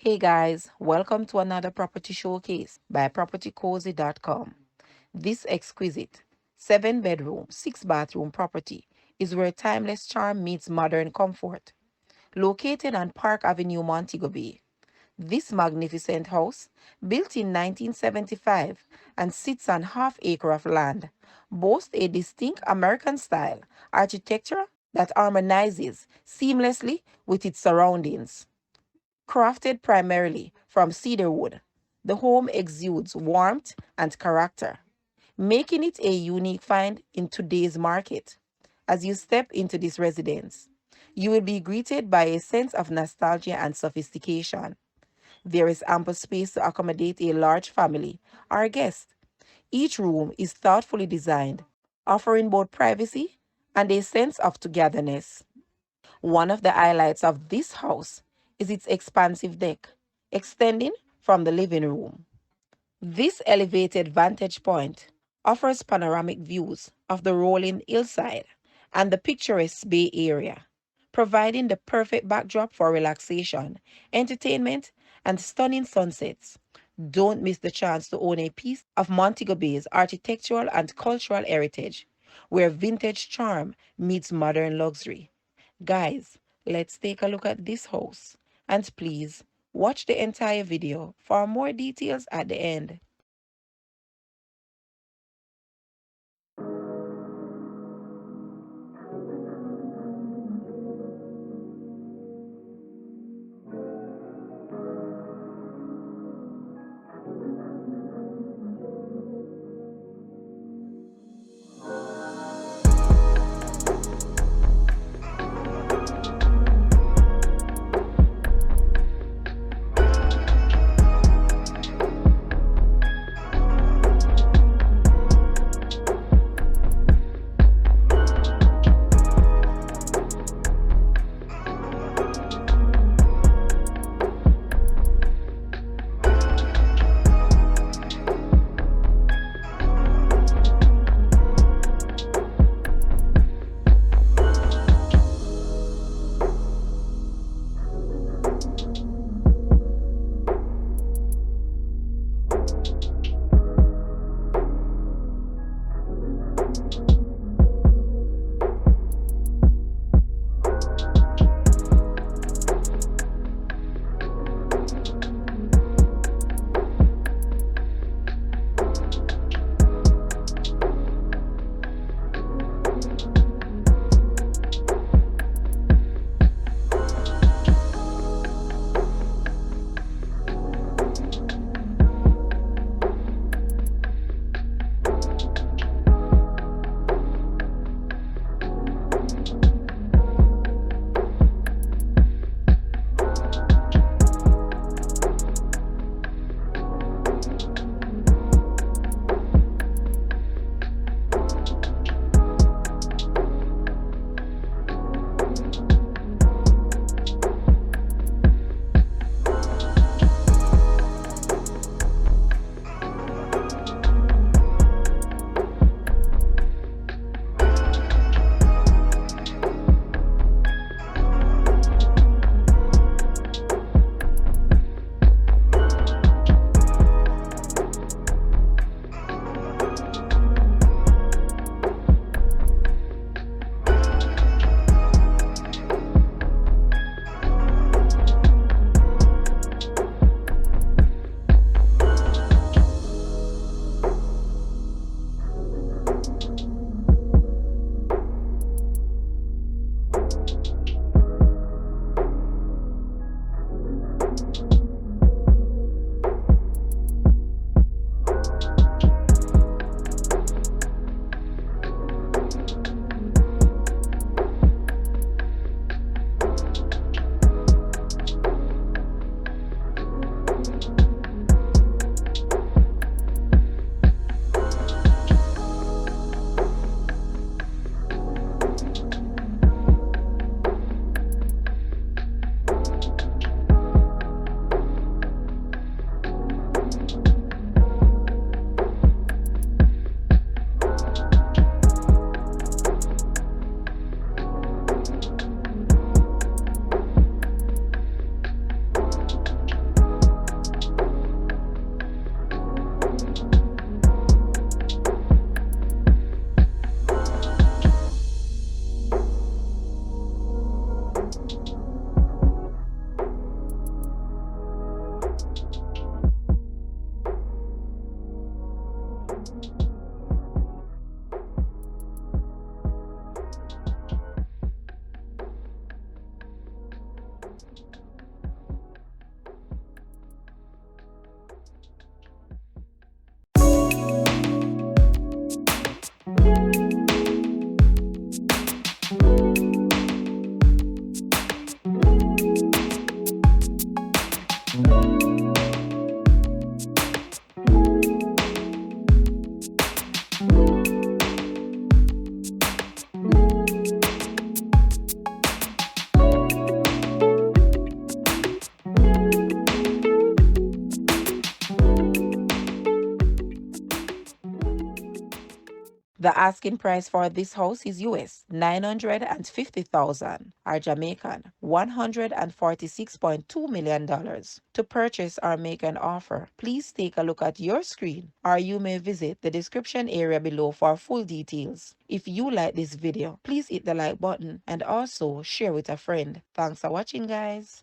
Hey guys, welcome to another property showcase by propertycozy.com. This exquisite 7 bedroom, 6 bathroom property is where timeless charm meets modern comfort. Located on Park Avenue, Montego Bay, this magnificent house, built in 1975 and sits on half-acre of land, boasts a distinct American style architecture that harmonizes seamlessly with its surroundings. Crafted primarily from cedar wood, the home exudes warmth and character, making it a unique find in today's market. As you step into this residence, you will be greeted by a sense of nostalgia and sophistication. There is ample space to accommodate a large family or guest. Each room is thoughtfully designed, offering both privacy and a sense of togetherness. One of the highlights of this house is its expansive deck, extending from the living room. This elevated vantage point offers panoramic views of the rolling hillside and the picturesque Bay Area, providing the perfect backdrop for relaxation, entertainment, and stunning sunsets. Don't miss the chance to own a piece of Montego Bay's architectural and cultural heritage, where vintage charm meets modern luxury. Guys, let's take a look at this house. And please watch the entire video for more details at the end. The asking price for this house is US 950,000 or Jamaican $146.2 million. To purchase or make an offer, please take a look at your screen or you may visit the description area below for full details. If you like this video, please hit the like button and also share with a friend. Thanks for watching, guys.